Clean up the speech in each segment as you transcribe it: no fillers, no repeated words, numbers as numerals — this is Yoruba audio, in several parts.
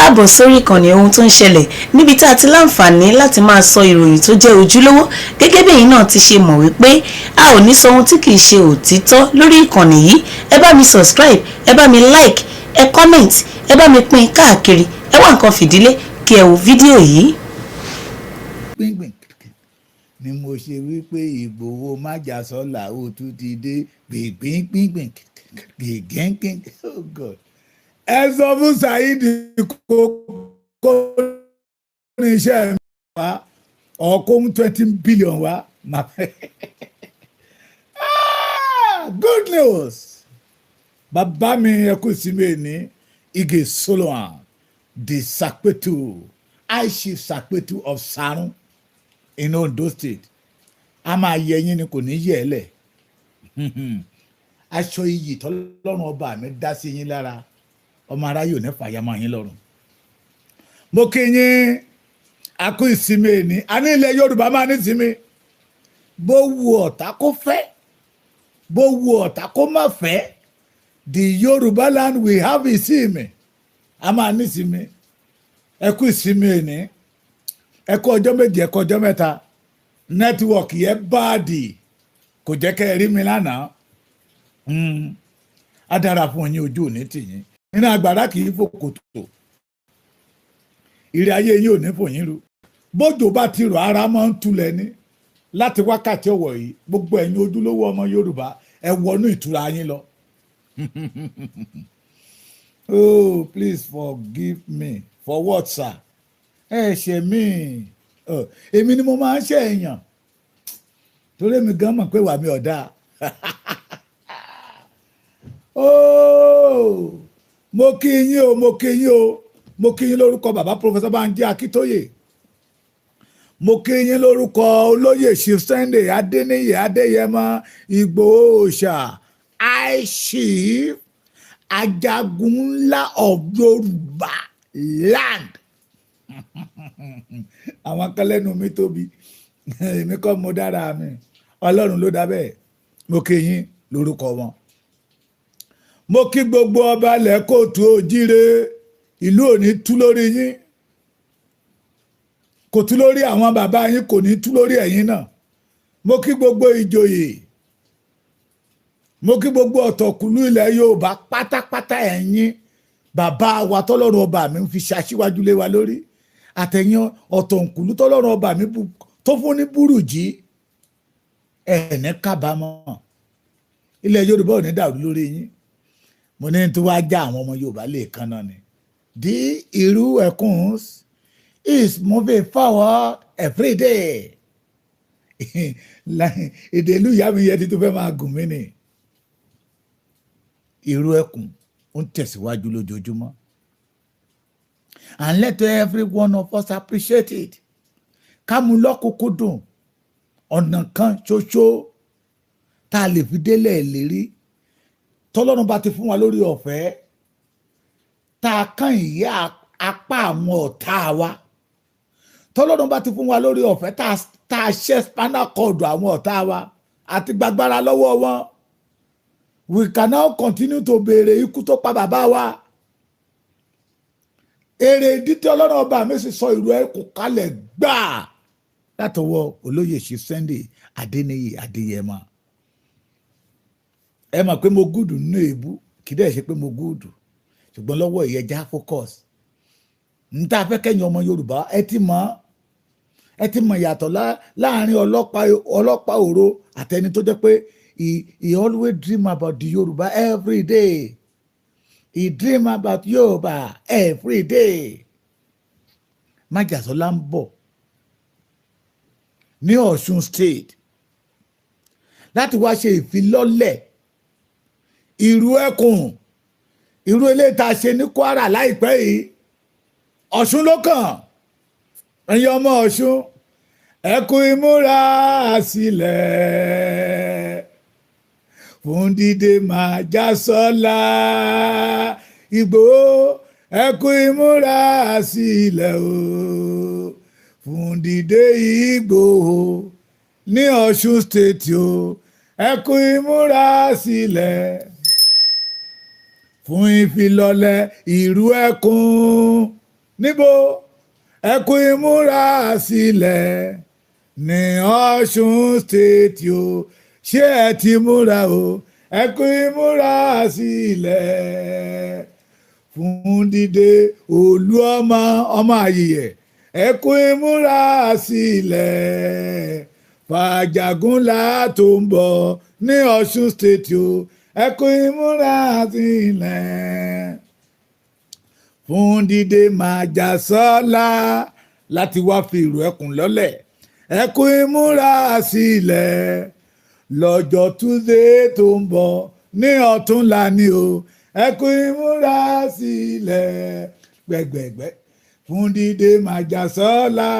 káàbọ̀ sórí ìkànnì ohun tó ń ṣẹlẹ̀ níbi tá a ti láǹfààní láti máa sọ ìròyìn tó jẹ́ ojúlówó gẹ́gẹ́ bí ẹ̀yin náà ti ṣe mọ̀ wípé a ò ní sọ ohun tí kìí ṣe òtítọ́ lórí ìkànnì yìí. Ẹ bá mi subscribe, ẹ bá mi like, ẹ comment, ẹ bá mi pín káàkiri, ẹ wá nǹkan fìdílé kí ẹ wo fídíò yìí. Ni mo ṣe wípé Ìgbòho májàsọ́là ó tún ti dé gbìngbìngbìngbìn gbìngẹ́ngẹ́ oh God. Ẹ sọ fún Saheed kó ní iṣẹ́ mi wá ọkọ̀ 20 billion wá. Good news. Bàbá mi ẹkú ìsinmi ní Ige Solomon the Sakpetu I Chief Sakpetu of Sarun in Ondo State. A máa yẹ yín ni kò ní yẹ ẹ lẹ̀. Aṣọ iyì tọ́lọ́run ọba mi dá sí yín lára ọmọ aráyò ní fàyàmọ́ yín lọ́rùn. Mo kí yín akú ìsinmi ní a ní ilẹ̀ Yorùbá máa ní ìsinmi bó wu ọ̀tá kó fẹ́ bó wu ọ̀tá kó má fẹ́ the Yorùbá land we have ìsinmi a máa ní ìsinmi ẹ kú ìsinmi ní ẹ kú ọjọ́ méje ẹ kú ọjọ́ mẹ́ta nẹ́tíwọ̀kì yẹn báàdì kò jẹ́ kẹ́ ẹ rí mi lánàá á dára fún yín ojú òní tìyín nínú agbára kì í fò kòtò ìrì ayé yín ò ní fò yín ru bójò bá ti rọ̀ ara máa ń tulẹ̀ ní láti wákàtí ọ̀wọ̀ yìí gbogbo ẹ̀yin ojúlówó ọmọ Yorùbá ẹ wọnú ìtura yín lọ. Oh, please forgive me for what, sir? Ẹ ṣe mí èmi ni mo máa ń ṣe èèyàn torí èmi gan mọ̀ pé wà mí ọ̀dà. Oh, mo kí yín o mo kí yín o mo kí yín lórúkọ bàbá Professor Banji Akíntóyè mo kí yín lórúkọ olóyè Chief Sunday Adéníyì Adéyẹmọ Ìgbòho Òòṣà I Chief ajagun ńlá of Yorùbá land. Àwọn kan lẹ́nu mi tóbi èmi kọ́ mo dára mi Ọlọ́run ló dá bẹ́ẹ̀ mo kí yín lórúkọ wọn. Mo kí gbogbo ọba ilẹ̀ Kóòtù Òjíire ìlú ò ní tú lórí yín kò tú lórí àwọn bàbá yín kò ní tú lórí ẹ̀yin náà. Mo kí gbogbo ìjòyè mo kí gbogbo ọ̀tọ̀kùlú ilẹ̀ Yorùbá pátápátá ẹ̀yin bàbá wa tọ́lọ́run ọba mi ń fi ṣaṣíwájú lé wa lórí àtẹ̀yìn ọ̀tọ̀kùlú tọ́lọ́run ọba mi tó fún ní búrùjí ẹ̀ẹ́nì kábàámọ̀ ilẹ̀ Yorùbá ò ní dàrú lórí yín. Mo ní tó wá já àwọn ọmọ Yorùbá lè kan náà ni the Ilu Osogbo is moving forward every day. Èdè ìlú ìyá mi yẹ ti tó fẹ́ máa gùn mí ni. Ilu Osogbo ó ń tẹ̀síwájú lójoojúmọ́ and let every one of us appreciate it. Ká mú lọ́kùnkúndùn ọ̀nà kan ṣoṣo tá a lè fi délẹ̀ ìlérí tọ́lọ́run bá ti fún wa lórí ọ̀fẹ́ tá a kàn ìyá apá àwọn ọ̀tá wa tọ́lọ́run bá ti fún wa lórí ọ̀fẹ́ tá a ṣẹ́ spinal cord àwọn ọ̀tá wa àti gbàgbára lọ́wọ́ wọn. We can now continue to béèrè ikú tó pa bàbá wa. Èrè ìdí tí Ọlọ́run ọba mi sì sọ ìrù ẹ̀ kò kalẹ̀ gbáà látọwọ́ olóyè Chief Sunday Adéníyì Adéyẹmọ. Ẹ mọ̀ pé mo gúdù nínú èébú kì í dẹ̀ ṣe pé mo gúdù ṣùgbọ́n lọ́wọ́ ìyẹn já focus. N ta fẹ́ kẹ́yìn ọmọ Yorùbá ẹ ti mọ̀ ìyàtọ̀ láàrin ọlọ́pàá òro àtẹni tó jẹ́ pé he always dream about the Yoruba every day. He dream about Yoruba every day. Májàsọ́lá ń bọ̀ ní Ọ̀ṣun State láti wá ṣe ìfilọ́lẹ̀ ìrú ẹkùn irú eléyìí tá a ṣe ní Kwara láìpẹ́ yìí Ọ̀ṣun ló kàn. Ẹ̀yin ọmọ Ọ̀ṣun ẹ kú ìmúra sílẹ̀ fún dídé Májàsọ́lá Ìgbòho ẹ kú ìmúra sílẹ̀ o fún dídé Ìgbòho ní Ọ̀ṣun State o ẹ kú ìmúra sílẹ̀ fún ìfilọ́lẹ̀ ìrú ẹkùn níbo ẹ kú ìmúra sílẹ̀ ní Ọ̀ṣun state o ṣé ẹ ti múra o ẹ kú ìmúra sílẹ̀ fún dídé olú ọmọ Àyìyẹ ẹ kú ìmúra sílẹ̀ fàjàgúnlá tó ń bọ̀ ní Ọ̀ṣun state o ẹ kú ìmúra sílẹ̀ fún dídé Májàsọ́lá láti wá fi ìrù ẹkùn lọ́lẹ̀ ẹ kú ìmúra sílẹ̀ lọ́jọ́ Tuesday tó ń bọ̀ ní ọ̀túnla ni o ẹ kú ìmúra sílẹ̀ gbẹ̀gbẹ̀gbẹ̀ fún dídé Májàsọ́lá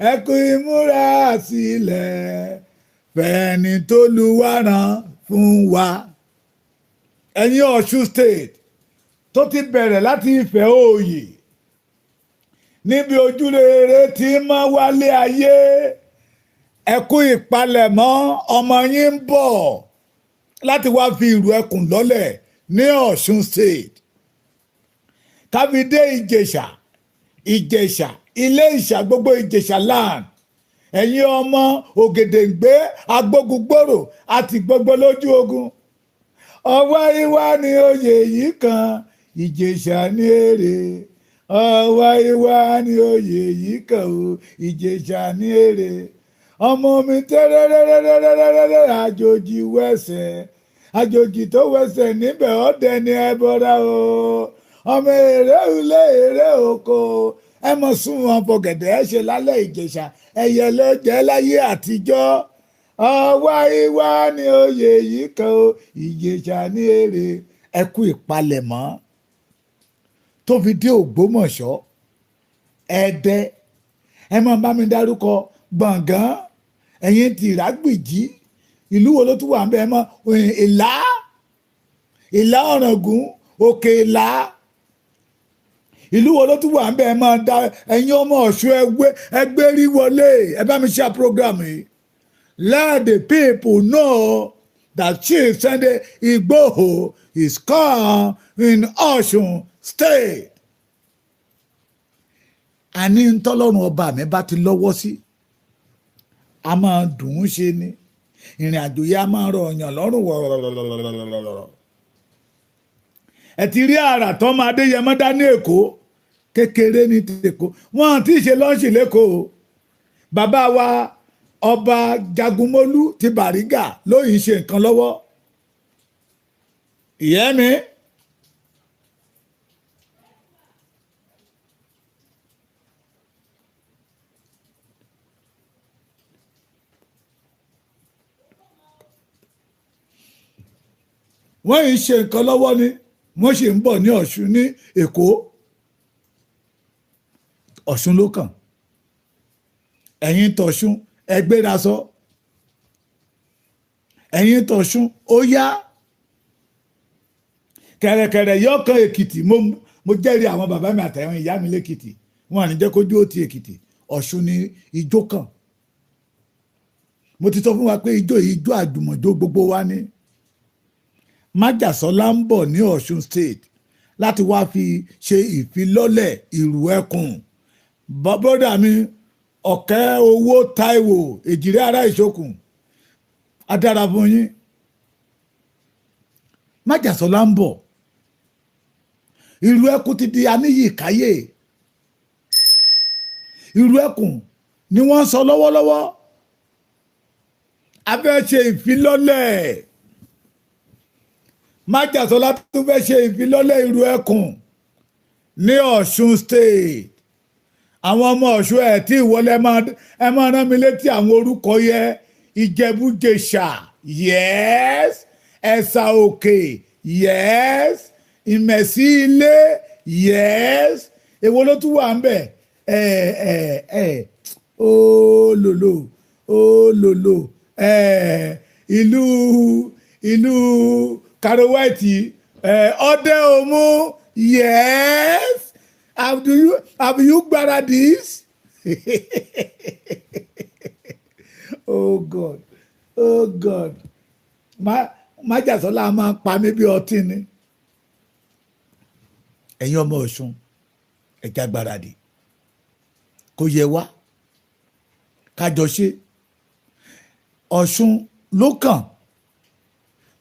ẹ kú ìmúra sílẹ̀ fẹ́ni t'Olúwa rán fún wa. ẹ̀yin Ọ̀ṣun state tó ti bẹ̀rẹ̀ láti Ifẹ̀ Òòyè níbi ojúrere tí máa wálé ayé ẹ kú ìpalẹ̀mọ́ ọmọ yín ń bọ̀ láti wá fi ìrù ẹkùn lọ́lẹ̀ ní Ọ̀ṣun state káfíndé Ìjẹ̀ṣà ilé ìṣà gbogbo Ìjẹ̀ṣà land ẹ̀yin ọmọ Ògèdèǹgbé Agbógungbòrò àti gbogbo lójú ogun ọwọ́ ìwá ni oyè yìí kan Ìjẹ̀ṣà ní èrè ọwọ́ ìwá ni oyè yìí kan o Ìjẹ̀ṣà ní èrè ọmọ mi tẹ́rẹ́rẹ́rẹ́rẹ́rẹ́rẹ́ àjòjì wẹ̀sẹ̀ àjòjì tó wẹ̀sẹ̀ níbẹ̀ ọ̀dẹ ni ẹ bọ́ra o ọmọ èrè ilé èrè oko ẹ mọ̀ sún wọn fọ̀gẹ̀dẹ̀ ẹ ṣe lálẹ́ Ìjẹ̀ṣà ẹ̀yẹ ló jẹ́ láyé àtijọ́ ọwọ́ ìwá ni oyè yìí kan o Ìjẹ̀ṣà ní èrè ẹ kú ìpalẹ̀mọ́ tó fi dé Ògbómọ̀ṣọ́ Ẹdẹ ẹ máa bá mi dárúkọ Gbọ̀ngán ẹ̀yin ti Ìrágbìjí ìlú wo ló tún wà ń bẹ ẹ mọ Ìlá Ọ̀ràngún Òkè Ìlá ìlú wo ló tún wà ń bẹ ẹ máa dá ẹ̀yin ọmọ Ọ̀ṣun ẹgbẹ́ rí wọlé ẹ bá mi ṣe program yìí. Let the people know that Chief Sunday Igboho is come in Ọ̀ṣun state. Àní ntọ́lọ́run ọba mi bá ti lọ́wọ́ sí a máa dùn ún ṣe ni ìrìn àjò yìí a máa rọ ọ̀yàn lọ́rùn wọ̀rọ̀rọ̀rọ̀rọ̀. ẹ ti rí àrà tó máa Adéyẹmọ dá ní Èkó kékeré ní tèkó wọn àti ìṣe lọ́ọ̀ṣì lẹ́kọ̀ọ́ bàbá wa ọba Jagunmólú ti Bàrígà lóyìn ṣe nǹkan lọ́wọ́ ìyẹn mi. wọ́n yìí ṣe nǹkan lọ́wọ́ ni wọ́n ṣe ń bọ̀ ní Ọ̀ṣun ní Èkó Ọ̀ṣun ló kàn ẹ̀yin tọ̀ṣun ẹ gbéra sọ ẹ̀yin tọ̀ṣun ó yá kẹ̀rẹ̀kẹ̀rẹ̀ yọ̀ọ̀kan Èkìtì mo jẹ́rìí àwọn bàbá mi àtàwọn ìyá mi lẹ́kìtì wọn à ní jẹ́ kójú ó ti Èkìtì Ọ̀ṣun ni ijó kàn mo ti sọ fún wa pé ijó àjùmọ̀jó gbogbo wa ni. Májàsọ́lá ń bọ̀ ní Ọ̀ṣun state láti wá fi ṣe ìfilọ́lẹ̀ ìrù ẹkùn bọ́dà mi Ọ̀kẹ́ Owó Táíwò Èjìrè ará Ìṣókùn adára fún yín. Májàsọ́lá ń bọ̀ ìrù ẹkùn ti di aníyì káyè ìrù ẹkùn ni wọ́n ń sọ lọ́wọ́lọ́wọ́ a fẹ́ ṣe ìfilọ́lẹ̀ Májàsọ́lá tó fẹ́ ṣe ìfilọ́lẹ̀ ìrù ẹkùn ní Ọ̀ṣun state àwọn ọmọ Ọ̀ṣun ẹ̀ tí ìwọlé ẹ máa rán mi létí àwọn orúkọ yẹ Ìjẹ̀bú-Jẹ̀ṣà yes Ẹ̀sà Òkè yes Ìmẹ̀sí Ilé yes èwo ló tún wà ń bẹ̀ olòlò ìlú Karoweti Ọdẹ Òmu yes have you gbára this oh God Májàsọ́lá máa pa mí bí ọtí ni ẹ̀yin ọmọ Ọ̀ṣun ẹja gbáradì kó yẹ wá kájọ ṣe. Ọ̀ṣun ló kàn,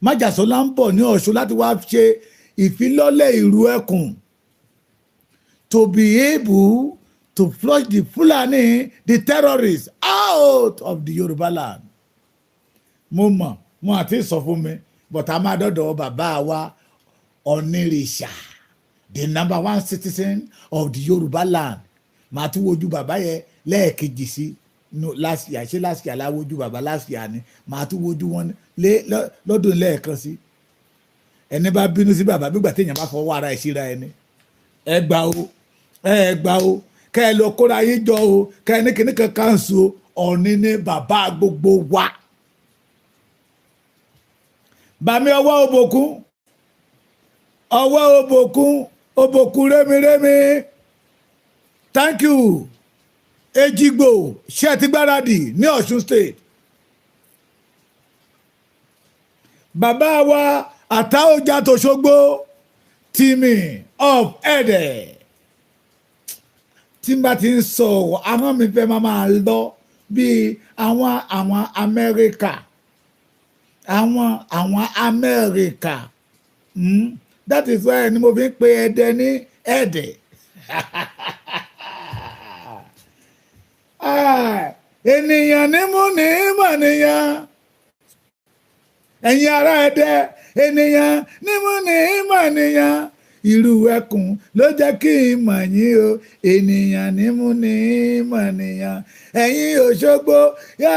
májàsọ́lá ń bọ̀ ní Ọ̀ṣun láti wá ṣe ìfilọ́lẹ̀ ìrù ẹkùn to be able to flush the Fulani, the terrorists out of the Yoruba land. Mo mọ̀ wọn àti sọ fún mi but a máa dọ́dọ̀ bàbá wa Onírìṣà, the number one citizen of the Yoruba land. Màá tún wojú bàbá yẹn lẹ́ẹ̀kejì sí last year, ṣé last year láwojú bàbá last year ni, màá tún wojú wọn lọ́dún lẹ́ẹ̀kan sí. Ẹni bá bínú sí bàbá gbígbà téèyàn bá fọwọ́ ara ẹ̀ síra ẹni. Ẹ gbà o kẹ́ ẹ lọ kóra yín jọ o, kẹ́ ẹ ní kíní kankan so Ọ̀ọ̀ni ní bàbá gbogbo wa. Bàmí ọwọ́ òbòkun rémirémi, thank you. Gbo ṣe ti gbáradì ní Ọ̀ṣun state. Bàbá wa Àtáọ̀jà t'Òṣogbo tìmì of Ẹdẹ. Tí n bá ti ń sọ àwọn mi fẹ́ máa lọ bí àwọn Amẹ́ríkà, àwọn Amẹ́ríkà. That is why ni mo fi ń pe Ẹdẹ ní Ẹdẹ. Ènìyàn ní mú ní mọ̀nìyàn, ẹ̀yin ará Ẹdẹ, ènìyàn ní mú ní mọ̀nìyàn, ìrù ẹkùn ló jẹ́ kí n mọ̀ yín o, ènìyàn ní mú ní mọ̀nìyàn, ẹ̀yin Òṣogbo yá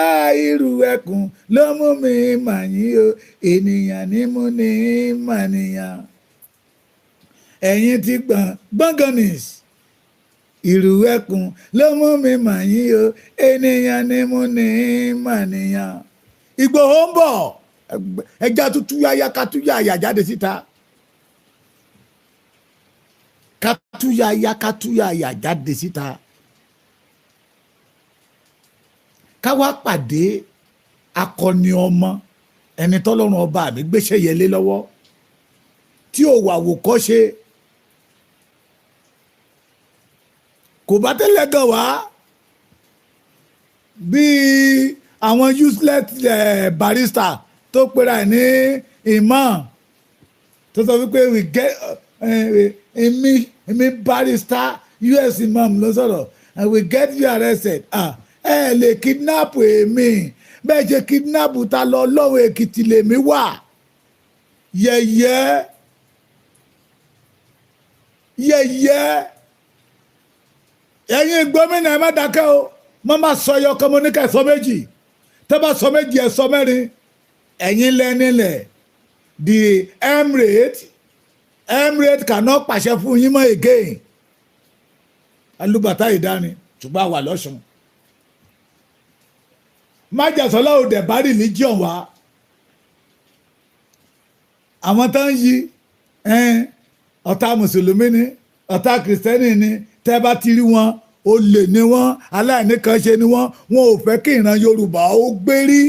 ìrù ẹkùn ló mú mi mọ̀ yín o, ènìyàn ní mú ní mọ̀nìyàn, ẹ̀yin ti gbọ̀ngànìs, ìrù ẹkùn ló mú mi mọ̀ yín o, ènìyàn ní mú ní mọ̀nìyàn. Ìgbòho ń bọ̀, ẹja tútú yáyá kátúyàyà jáde síta, kátúyàyà jáde síta, ká wá pàdé akọni ọmọ, ẹni tọ́lọ́run ọba mi gbéṣẹ́ yẹlé lọ́wọ́ tí ò wà wò kọ́ ṣe. Kò bá tẹ́lẹ̀ gan wá bíi àwọn useless barrister tó pera ẹ̀ ní imam tó sọ wípé we get èmi barrister US imam ló sọ̀rọ̀ and we get you arrested. Ẹ lè kidnap èmi bẹ́ẹ̀ ṣe kidnap ta lọ lọ́wọ́ Èkìtì lèmi wà. Yẹ̀yẹ́ ẹ̀yin gómìnà ẹ má dákẹ́ o, mo máa sọ ẹyọ kan mo ní ká ẹ sọ méjì, tẹ́ bá sọ méjì ẹ sọ mẹ́rin. Ẹ̀yin lẹ́nilẹ̀ the emirate cannot pàṣẹ fún yín mọ́ again. Alúbàtà ìdáni ṣùgbọ́n àwà lọ́sùn. Májàsọ́lá ò dẹ̀ bá religion wá. Àwọn tó ń yí ọ̀tá mùsùlùmí ni ọ̀tá kìrìsìtẹ́nì ni, tẹ́ bá ti rí wọn olè ni wọ́n, aláìníkanṣe ni wọ́n ò fẹ́ kí ìran Yorùbá ó gbérí,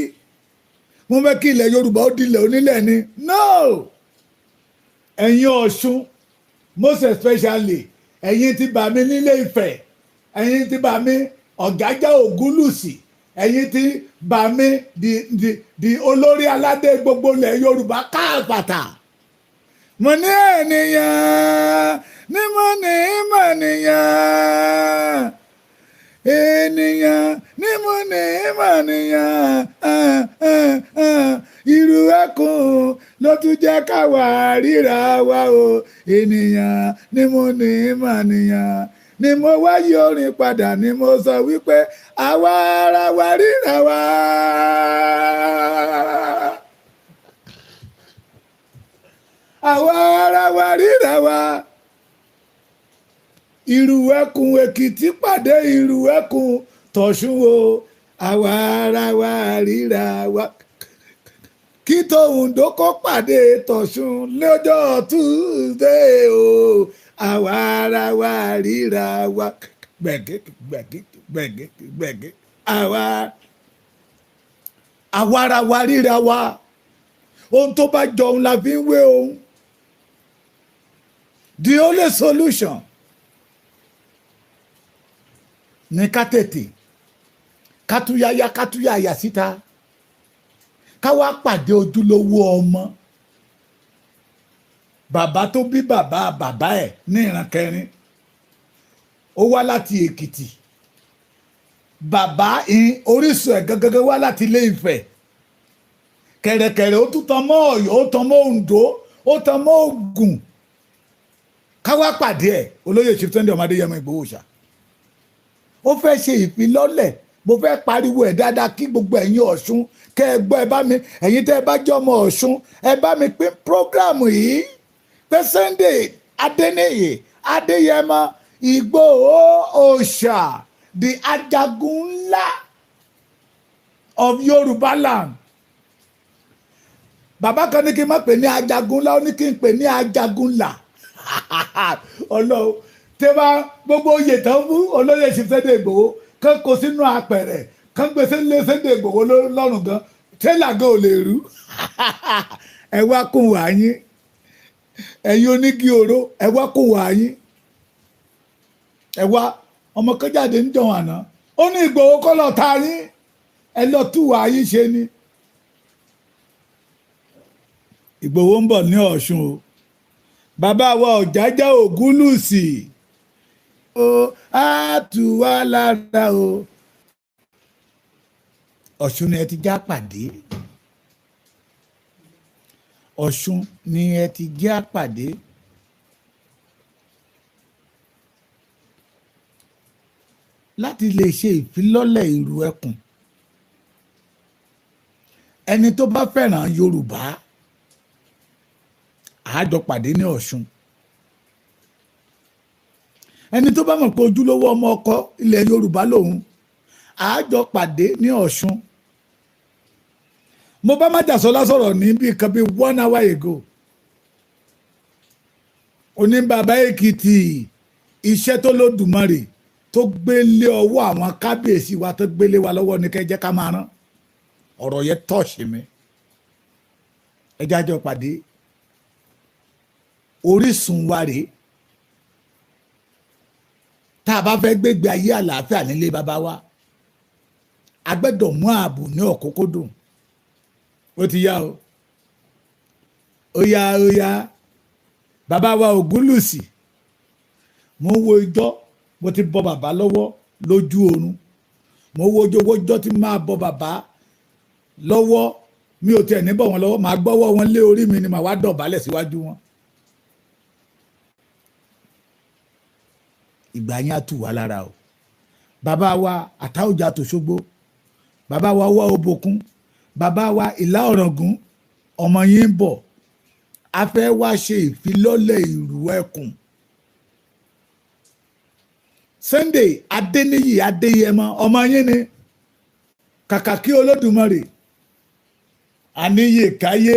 wọ́n fẹ́ kí ilẹ̀ Yorùbá ó dilẹ̀ onílẹ̀ ni. No, ẹ̀yin Ọ̀ṣun most especially ẹ̀yin ti bà mí nílé Ifẹ̀, ẹ̀yin ti bà mí Ọ̀gájá Ògúnlùsì, ẹ̀yin ti bà mí di olórí aládé gbogbo ilẹ̀ Yorùbá káàpàtà. Mo ní ènìyàn ní mo ní mọ̀nìyàn, ènìyàn ní mo ní mọ̀nìyàn, ìrù ẹkùn ló tún jẹ́ káwa ríra wa o, ènìyàn ní mo ní mọ̀nìyàn, ni mo wáyé orin padà ni mo sọ wípé àwa ara wa ríra wa. Àwa ara wa ríra wa. Ìrù ẹkùn Èkìtì pàdé ìrù ẹkùn t'Ọ̀ṣun o, àwa ara wa ríra wa. Kí t'Oǹdó kó pàdé t'Ọ̀ṣun lọ́jọ́ Tuesday o, àwa ara wa ríra wa. Gbẹ̀gẹ́ àwa ara wa ríra wa. Ohun tó bá jọ òun la fi ń wé ohun. The only solution ní ká tètè ká túyáyá ká túyáyá síta ká wá pàdé ojúlówó ọmọ bàbá tó bí bàbá bàbá ẹ̀ ní ìran kẹrin ó wá láti Èkìtì bàbá orísun ẹ̀ gangan wá láti Ilé Ifẹ̀ kẹ̀rẹ̀kẹ̀rẹ̀ ó tún tan mọ́ Ọ̀yọ́ ó tan mọ́ Oǹdó ó tan mọ́ Ògùn ká wá pàdé ẹ̀ olóyè Chief Sunday Igboho Òòṣà ó fẹ́ ṣe ìfilọ́lẹ̀ mo fẹ́ pariwo ẹ̀ dáadáa kí gbogbo ẹ̀yin Ọ̀ṣun kẹ́ ẹ gbọ́ ẹ bá mi ẹ̀yin tẹ́ ẹ bá jẹ́ ọmọ Ọ̀ṣun ẹ bá mi pín prógráàmù yìí pé Sunday Adéyẹmọ Ìgbòho Òòṣà the ajagun ńlá of Yorùbá land bàbá kan ní kí n má pè ní ajagun ńlá ó ní kí n pè ní ajagun ńlá Ọlọ́run tẹ́ bá gbogbo oyè tán fún olóyè Chief Sunday Igboho kán kó sínú apẹ̀rẹ̀ kán gbé sílé Sunday Igboho lọ́rùn gan tẹ́lá gan ò lè rú ẹ wá kún wá yín ẹ̀yin onígi oró ẹ wá kún wá yín ẹ wá ọmọ kan jáde ń jọ̀wọ́n àná ó ní Ìgbòho kọ́ lọ́ọ́ ta yín ẹ lọ tú wá yín ṣe ni Ìgbòho ń bọ̀ ní Ọ̀ṣun o bàbá wa Ọ̀jájá Ògúnlùsì ó á tù wá lára o Ọ̀ṣun ni ẹ ti já pàdé Ọ̀ṣun ni ẹ ti já pàdé láti lè ṣe ìfilọ́lẹ̀ ìrù ẹkùn ẹni tó bá fẹ́ràn Yorùbá àjọ pàdé ní Ọ̀ṣun ẹni tó bá mọ̀ pé ojúlówó ọmọ ọkọ ilẹ̀ Yorùbá lòun àjọ pàdé ní Ọ̀ṣun mo bá Májàsọ́lá sọ̀rọ̀ ní bí kan bí 1 hour ago oní bàbá Èkìtì iṣẹ́ tó lódùmarè tó gbélé ọwọ́ àwọn kábíyèsí wa tó gbélé wa lọ́wọ́ ní kẹjẹ́ ká máa rán ọ̀rọ̀ yẹn tọ́ọ̀ṣì mi ẹjẹ́ àjọ pàdé orísun wa rèé tá a bá fẹ́ gbégbé ayé àlàáfíà nílé bàbá wa a gbọ́dọ̀ mú ààbò ní ọ̀kúnkúndùn ó ti yá o ó yá bàbá wa Ògúnlùsì mo wo ijọ́ mo ti bọ bàbá lọ́wọ́ lójú oorun mo wo ojọ́ tí máa bọ bàbá lọ́wọ́ mi ò tiẹ̀ ní bọ̀ wọn lọ́wọ́ màá gbọ́wọ́ wọn lé orí mi ni màá wá dọ̀bálẹ̀ síwájú wọn. ìgbà yẹn á tù wá lára o bàbá wa Àtáòjà tòṣogbo bàbá wa wá Òbòkun bàbá wa Ìlá Ọ̀ràngún ọmọ yín ń bọ̀ a fẹ́ wá ṣe ìfilọ́lẹ̀ ìrù ẹkùn Sunday Adéyẹmọ ọmọ yín ni kàkà kí Olódùmarè àníyè káyé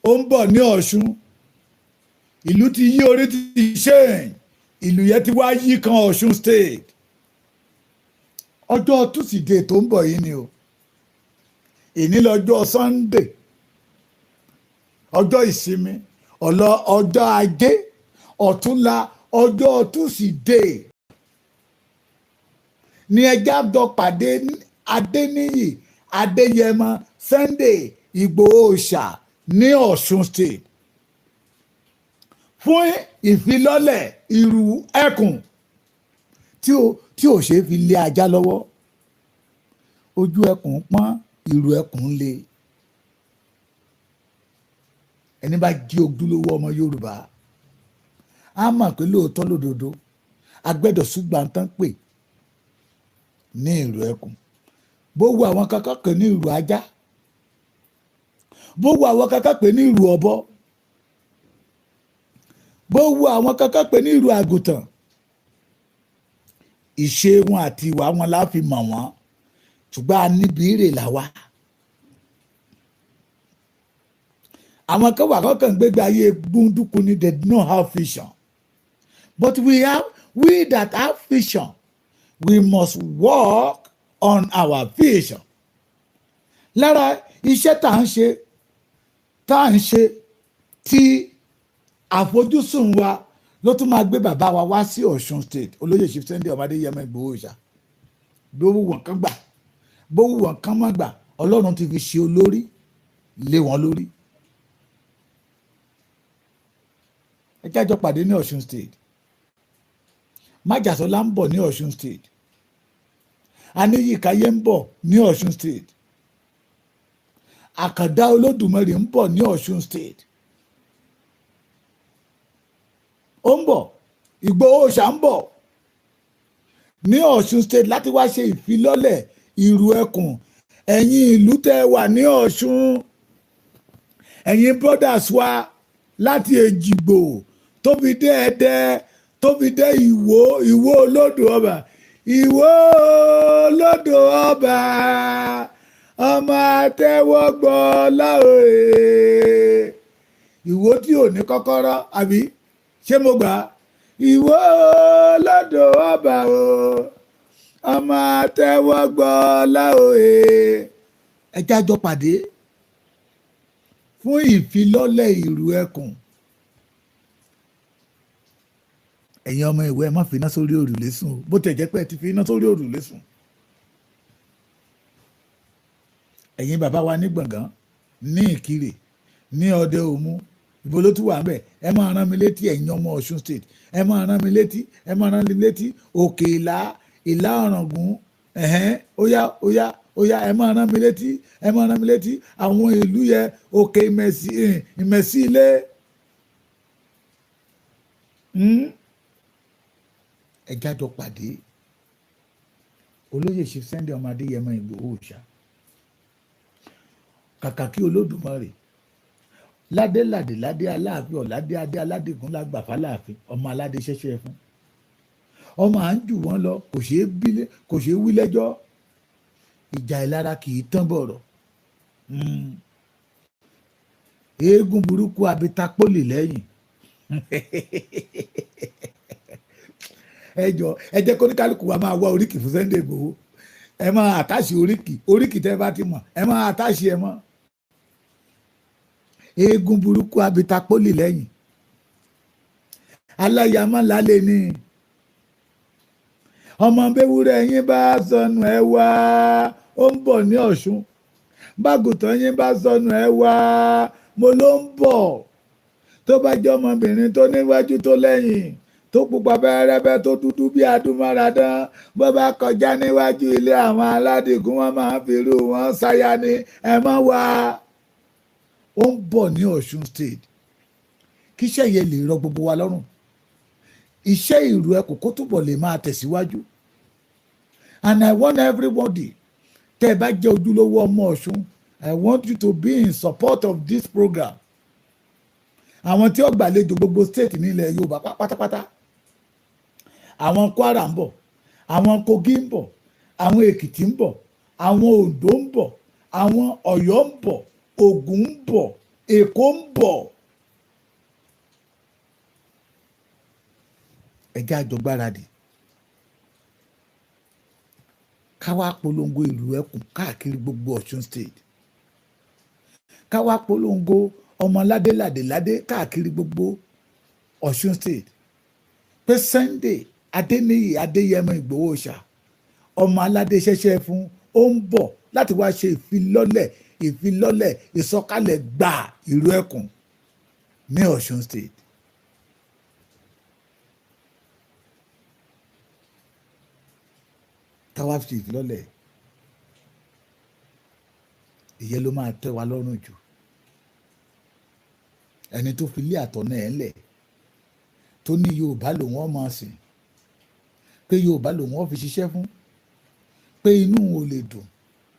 ó ń bọ̀ ní Ọ̀ṣun ìlú ti yí orí ti ṣẹ́yìn ìlú yẹn ti wá yí kan Ọ̀ṣun state ọjọ́ túsìdeè tó ń bọ̀ yìí ni o èní lọ́jọ́ Sunday ọjọ́ ìsinmi ọjọ́ ajé ọ̀túnla ọjọ́ túsìdeè ní ẹjẹ́ àjọ pàdé Adéyẹmọ Sunday Igboho Òòṣà ní Ọ̀ṣun state fún ìfilọ́lẹ̀ ìrù ẹkùn tí ò ṣe fi lé ajá lọ́wọ́ ojú ẹkùn pọ́n ìrù ẹkùn le ẹni bá jí ojúlówó ọmọ Yorùbá á mọ̀ pé lóòótọ́ lódodo agbẹ́dọ̀ ṣùgbọ́n tán pè ní ìrù ẹkùn bó wo àwọn kankan pè ní ìrù ajá bó wo àwọn kankan pè ní ìrù ọ̀bọ bó wo àwọn kankan pè ní ìrù àgùntàn ìṣe wọn àti ìwà wọn la fi mọ̀ wọ́n ṣùgbọ́n a níbi ìrè làwa àwọn kan wà kọ́kàn gbégbé ayé gbúndùkú ni they don't have vision but we that have vision we must work on our vision lára iṣẹ́ tá à ń ṣe tí àfojúsùn wa ló tún máa gbé bàbá wa wá sí Ọ̀ṣun state olóyè Chief Sunday Igboho Òòṣà bó wù wọ́n kán gbà bó wù wọ́n kán má gbà Ọlọ́run ti fi ṣe olórí lé wọn lórí. ẹ jájọ pàdé ní Ọ̀ṣun state, májàsọ́lá ń bọ̀ ní Ọ̀ṣun state, aníyíkáyé ń bọ̀ ní Ọ̀ṣun state, àkàndá olódùmarè ń bọ̀ ní Ọ̀ṣun state, ó ń bọ̀, Ìgbòho Òòṣà ń bọ̀ ní Ọ̀ṣun state láti wá ṣe ìfilọ́lẹ̀ ìrù ẹkùn. ẹ̀yin ìlú tẹ́ wà ní Ọ̀ṣun, ẹ̀yin brothers wa láti Èjìgbò tó fi dé Ẹdẹ tó fi dé Ìwó olódò ọba, Ìwó olódò ọba ọmọ àtẹ́wọ́gbọ́ láòrè. Ìwó tí ò ní kọ́kọ́rọ́, àbí ṣé mo gbà á? Ìwó olódò ọba o ọmọ àtẹ́wọ́gbọ́ láòrè. ẹ jájọ pàdé fún ìfilọ́lẹ̀ ìrù ẹkùn. ẹ̀yin ọmọ ìwé ẹ má fi iná sórí òrùlé sùn o, bó tẹ̀ jẹ́ pé ẹ ti fi iná sórí òrùlé sùn. ẹ̀yin bàbá wa ní Gbọ̀ngán, ní Ìkirè, ní Ọdẹ Òmu, ìbò ló tún wà ńbẹ̀. ẹ máa rán mi létí ẹ̀yin ọmọ Ọ̀ṣun state, ẹ máa rán mi létí, ẹ máa rán mi létí Òkè Ìlá Ọ̀ràngún, óyá ẹ máa rán mi létí, ẹ máa rán mi létí àwọn ìlú yẹn, Òkè Ìmẹ̀sí ilé. ẹ jájọ pàdé olóyè ṣe Sunday ọmọ Adéyẹmọ Ìgbòho Òòṣà. kàkà kí Olódùmarè ládé Aláàfin ọ̀ládé adé aládégún lágbàfà láàfin, ọmọ aládé ṣẹ̀ṣẹ̀ fún, ọmọ à ń jù wọ́n lọ, kò ṣeé wí lẹ́jọ́, ìjà ìlara kì í tán bọ̀rọ̀. eégún burúkú abitapólì lẹ́yìn. ẹ jẹ́ kó ní kálukú wa máa wá oríkì fún Sunday Igboho. ẹ máa àtàṣì oríkì tẹ́ bá ti mọ̀, ẹ máa àtàṣì ẹ mọ́. eégún burúkú abitapólì lẹ́yìn, aláyàmọ́ lálẹ́ ni. ọmọ bẹ́wúrẹ́ yín bá sọnù ẹ wá, ó ń bọ̀ ní Ọ̀ṣun. bágùtàn yín bá sọnù ẹ wá, mo ló ń bọ̀. tó bá jẹ́ ọmọbìnrin tó níwájú tó lẹ́yìn, tó pupa bẹ́rẹ́bẹ́ tó dúdú bí adúmáradán, bó bá kọjá níwájú ilé àwọn aládìgún, wọn máa ń firú wọn ṣaya ni. ẹ mọ́ wá. ó ń bọ̀ ní Ọ̀ṣun state. kíṣẹ́ yẹn lè rọ gbogbo wa lọ́rùn, iṣẹ́ ìrù ẹkùn kó túbọ̀ lè máa tẹ̀síwájú. and I want everybody, tẹ́ ẹ bá jẹ́ ojúlówó ọmọ Ọ̀ṣun, I want you to be in support of this program. àwọn tí ó gbàlejò gbogbo state nílẹ̀ Yorùbá pátápátá, àwọn Kwara ń bọ̀, àwọn Kogi ń bọ̀, àwọn Èkìtì ń bọ̀, àwọn Oǹdó ń bọ̀, àwọn Ọ̀yọ́ ń bọ̀, Ògùn ń bọ̀, Èkó ń bọ̀. ẹ jẹ́ àjọ gbáradì ká wá polongo ìlú ẹkùn káàkiri gbogbo Ọ̀ṣun state, ká wá polongo ọmọ ládé káàkiri gbogbo Ọ̀ṣun state, pé Sunday Adéníyì Adéyẹmọ Ìgbòho Òòṣà ọmọ aládé ṣẹ̀ṣẹ̀ fún, ó ń bọ̀ láti wá ṣe ìfilọ́lẹ̀ ìsọ̀kalẹ̀ gbà ìlú ẹkùn ní Ọ̀ṣun state. káwá fi ìfilọ́lẹ̀ ìyẹn ló máa tẹ́ wa lọ́rùn jù. ẹni tó fi lé àtọ̀nà ẹ̀ lẹ̀ tó ní Yorùbá lòun ó máa sìn, pé Yorùbá lòun ó fi ṣiṣẹ́ fún, pé inú ò lè dùn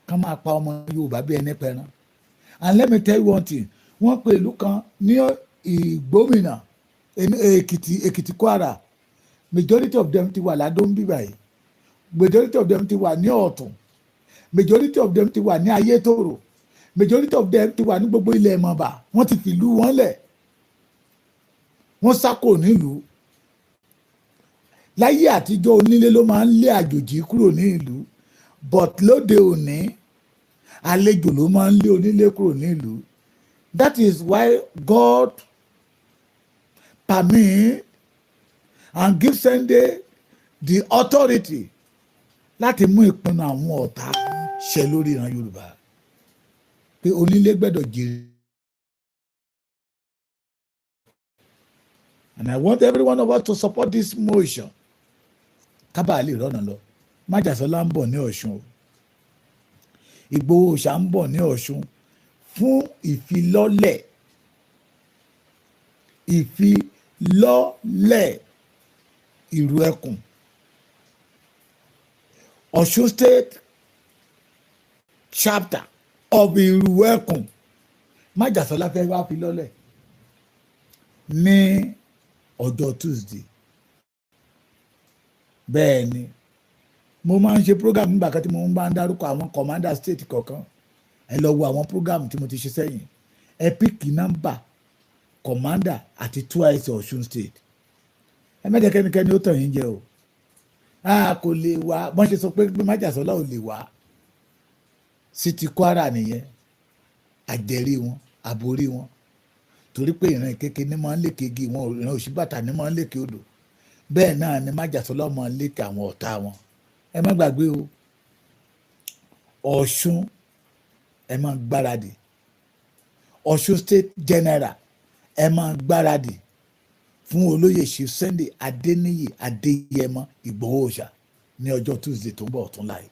ká máa pa ọmọ Yorùbá bí ẹni pẹran. and let me tell you one thing, wọ́n pe ìlú kan ní Ìgbómìnà, Èkìtì Kwara, majority of them ti wà ládó ń bí báyìí, majority of them ti wà ní Ọ̀tún, majority of them ti wà ní Ayétòrò, majority of them ti wà ní gbogbo ilẹ̀ Mọ̀bà. wọ́n ti fìlú wọn lẹ̀, wọ́n sákò nílùú. láyé àtijọ́ onílé ló máa ń lé àjòjì kúrò ní ìlú, but lóde òní àlejò ló máa ń lé onílé kúrò ní ìlú. That is why God permit and give Sunday the authority láti mú ìpinnu àwọn ọ̀tá ṣẹ lórí ìran Yorùbá pé onílé gbẹ́dọ̀ jèrè. And I want every one of us to support this motion. Kábàá lè rọ́nà lọ. Májàsọ́lá ń bọ̀ ní Ọ̀ṣun o. Ìgbòho Òòṣà ń bọ̀ ní Ọ̀ṣun fún ìfilọ́lẹ̀ ìrù ẹkùn. Ọ̀ṣun State chapter of ìrù ẹkùn. Májàsọ́lá fẹ́ wá fi lọ́lẹ̀ ní ọjọ́ Tuesday. Bẹ́ẹ̀ ni mo máa ń ṣe program nígbà kan tí mo bá ń dárúkọ àwọn commander state kọ̀ọ̀kan. Ẹ lọ wo àwọn program tí mo ti ṣe sẹ́yìn. Ẹ píkì nọ́mbà commander àti twice Ọ̀ṣun State. Ẹ mẹ́jẹ kẹ́nikẹ́ni ó tàn yín jẹ o. Kò lè wá bọ́n ṣe sọ pé Májàsọ́lá ò lè wá sí ti Kwara nìyẹn. Àjẹrí wọn àborí wọn torí pé ìran ìkéke ní máa ń lékè igi wọn, ìran òṣìbàtà ní máa ń lékè odò. Bẹ́ẹ̀ náà ni Májàsọ́lá máa ń lékè àwọn ọ̀tá wọn. Ẹ má gbàgbé o, Ọ̀ṣun ẹ máa gbáradì. Ọ̀ṣun State General ẹ máa gbáradì fún olóyè ṣe Sunday Adéníyì Adéyẹmọ Ìgbòho Òòṣà ní ọjọ́ Tuesday tó ń bọ̀ ọ̀túnla yìí.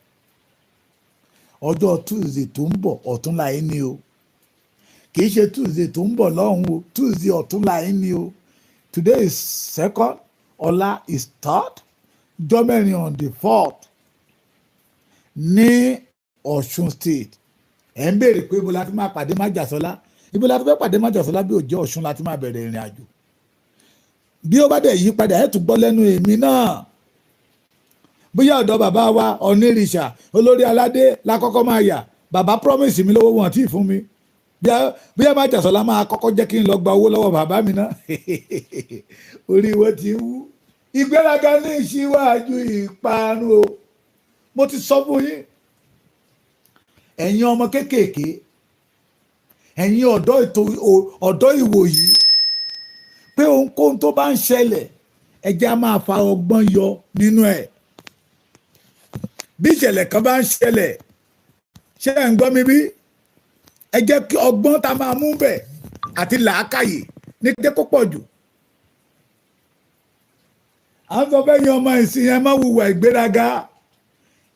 Ọjọ́ Tuesday tó ń bọ̀ ọ̀túnla yìí ni o. Kì í ṣe Tuesday tó ń bọ̀ lọ́hùn o, Tuesday ọ̀túnla yìí ni o. Today is 2nd, ọ̀la is 3rd, jọ́mẹ́rin on the 4th ní Ọ̀ṣun State. Ẹ̀ ń béèrè pé ibo la ti máa pàdé Májàsọ́lá. Ibo la ti fẹ́ pàdé Májàsọ́lá bí ó jẹ́ Ọ̀ṣun la ti máa bẹ̀rẹ̀ ìrìn àjò. Bí ó bá dẹ̀ yí padà ẹ̀ tún gbọ́ lẹ́nu èmi náà. Bóyá ọ̀dọ̀ bàbá wa Onírìṣà olórí aládé la kọ́kọ́ máa yà. Bàbá promise mi lówó wọn tí ì fún mi. Bóyá Májàsọ́lá máa kọ́kọ́ jẹ́ kí n lọ gba owó lọ́wọ́ bàbá mi náà. Orí wọn ti wú. Ìgbéraga ní ìṣíwájú ìparun o. Mo ti sọ fún yín. Ẹ̀yin ọmọ kéékèèké, ẹ̀yin ọ̀dọ́ ìwòyí, pé ohunkóhun tó bá ń ṣẹlẹ̀ ẹ jẹ́ á máa fa ọgbọ́n yọ nínú ẹ̀. Bí ìṣẹ̀lẹ̀ kan bá ń ṣẹlẹ̀, ṣé ẹ̀ ń gbọ́ mi bí? Ẹ jẹ́ kí ọgbọ́n tá máa mú bẹ̀ àti làákàyè ní jẹ́ kó pọ̀ jù. À ń sọ fẹ́ yan ọmọ ìsìn yẹn má wùwà ìgbéraga.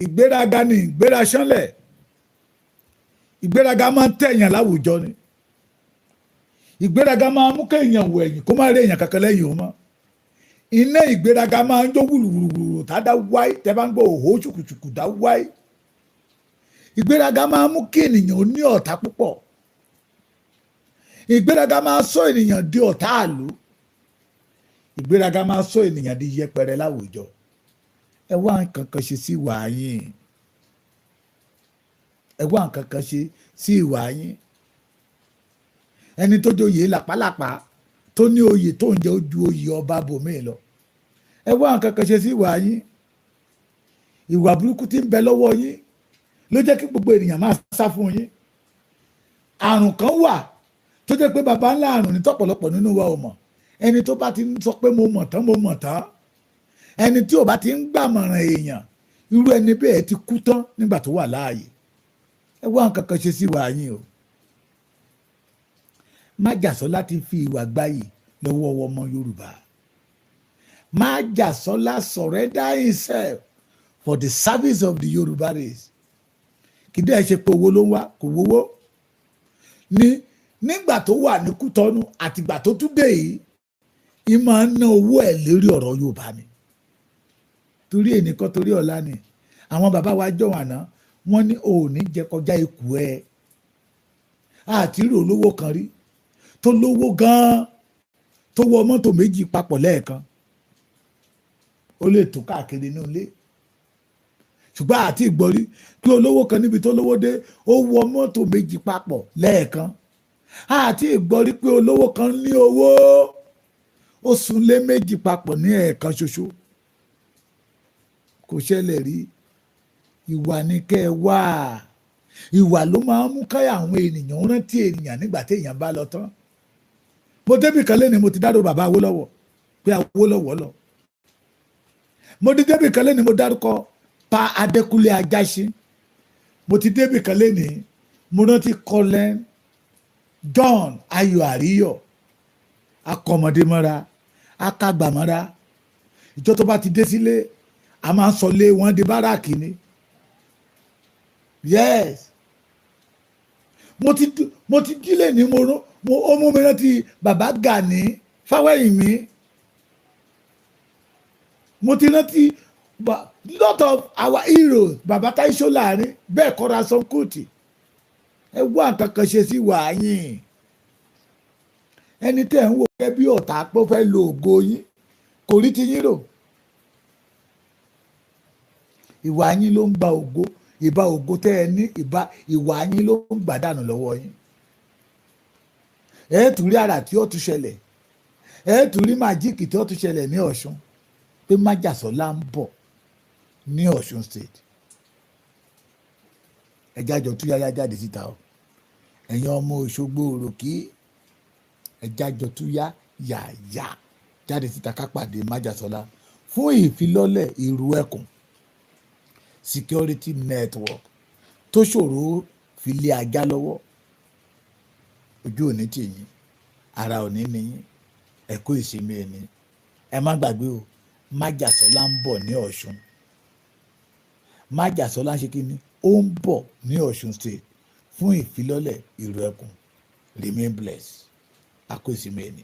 Ìgbéraga ni ìgbéraṣánlẹ̀. Ìgbéraga máa ń tẹ̀yàn láwùjọ ni. Ìgbéraga máa ń mú kéèyàn wọ ẹ̀yìn kó má rí èèyàn kankan lẹ́yìn o mọ́. Iná ìgbéraga máa ń jó wùrùwùrù tá dá wáyé tẹ́ bá ń gbọ́ òhó ṣùkùṣùkù dá wáyé. Ìgbéraga máa ń mú kí ènìyàn ó ní ọ̀tá púpọ̀. Ìgbéraga máa ń sọ ènìyàn di ọ̀tá àlù. Ìgbéraga máa ń sọ ènìyàn di yẹpẹrẹ láwùjọ. Ẹ wá nǹkan kan ṣe sí ìwà yín. Ẹ wá nǹkan kan ṣe sí ìwà yín. Ẹni tó joyè làpálàpá tó ní oyè tó ń jẹ ojú oyè ọba bòmíì lọ. Ẹ wá nǹkan kan ṣe sí ìwà yín. Ìwà burúkú tí ń bẹ lọ́wọ́ yín ló jẹ́ kí gbogbo ènìyàn máa sá fún yín. Àrùn kan wà tó jẹ́ pé baba ńlá àrùn ní tọ́pọ̀lọpọ̀ nínú wa ò mọ̀. Ẹni tó bá ti ń sọ pé mo mọ̀ tán mo mọ̀ tán. Ẹni tí ò bá ti ń gbàmọ̀ràn èèyàn, irú ẹni bẹ́ẹ̀ ti kú tán nígbà tó wà láàyè. Ẹ wá nǹkan kan ṣe sí ìwà yín o. Májàsọ́lá ti fi ìwà gbayì lọ́wọ́ ọmọ Yorùbá. Májàsọ́lá surrender himself for the service of the Yoruba race. Kì í dẹ́ ṣe pé owó ló ń wá, kò wówó. Nígbà tó wà ní Kútọ́nù àtìgbà tó tún dé yìí, ì máa ń ná owó ẹ̀ lérí ọ̀rọ̀ Yorùbá ni. Torí ẹnìkan torí ọ̀la ni. Àwọn bàbá wa jọ̀wọ́ àná, wọ́n ní o ò ní jẹ kọjá ikú ẹ. Àti rí olówó kan rí tó lówó gan-an tó wọ mọ́tò méjì papọ̀ lẹ́ẹ̀kan. Ó lè tó káàkiri ní ilé. Ṣùgbọ́n àti ìgbọ́rí kí olówó kan níbi tó lówó dé ó wọ mọ́tò méjì papọ̀ lẹ́ẹ̀kan. Àti ìgbọ́rí pé olówó kan ní owó ó súnlé méjì papọ̀ ní ẹ̀ẹ̀kan ṣoṣo. Kò ṣẹlẹ̀ rí. Ìwà ni kẹ́ ẹ wá. Ìwà ló máa ń mú káyà àwọn ènìyàn rántí ènìyàn nígbà tí èèyàn bá lọ tán. Mo débì kan lẹ́ni mo ti dárò bàbá Awólọ́wọ̀ pé Awólọ́wọ̀ lọ. Mo débì kan lẹ́ni mo dárúkọ pa Adékúnlé Ajáṣin. Mo ti débì kan lénìí, mo rántí Colin John Ayọ̀ Àríyọ̀, akọmọdé mọ́ra, akágbà mọ́ra. Ìjọ tó bá ti dé sílé, a máa ń sọ lé wọn di báràkì ni. Yes. Mo ti dílé ní ó mú mi rántí bàbá Gani Fáwẹ́hìnmí. Mo ti rántí lot of our heroes, bàbá Táíṣó Láàrin, bẹ́ẹ̀ kọ́ra Sọ́nkùtì. Ẹ wá nǹkan kan ṣe sí wàáyìn. Ẹni tẹ́ ń wò gẹ́gẹ́ bí ọ̀tá pé ó fẹ́ lo ògo yín kò rí ti yín rò. Ìwà yín ló ń gba ògo, ìbá ògo tẹ́ ẹ ní, ìwà yín ló ń gbà dànù lọ́wọ́ yín. Ẹ tún rí àrà tí ó tún ṣẹlẹ̀, ẹ tún rí màjíìkì tí ó tún ṣẹlẹ̀ ní Ọ̀ṣun, pé májàsọ́lá ń bọ̀ ní Ọ̀ṣun state. Ẹ jájọ tú yáyá jáde síta o, ẹ̀yin ọmọ Òṣogbo òròkì, ẹ jájọ tú yáyá jáde síta ká pàdé májàsọ́lá fún ìfilọ́lẹ̀ ìrù ẹkùn security network tó ṣòro fi lé ajá lọ́wọ́. Ojú òní tì yín, ara òní ni yín, ẹ kú ìsinmi ẹni. Ẹ má gbàgbé o, májàsọ́lá ń bọ̀ ní Ọ̀ṣun. Májàsọ́lá ṣe kí ni? Ó ń bọ̀ ní Ọ̀ṣun state fún ìfilọ́lẹ̀ ìrù ẹkùn. Remain blessed. A kú ìsinmi ẹni.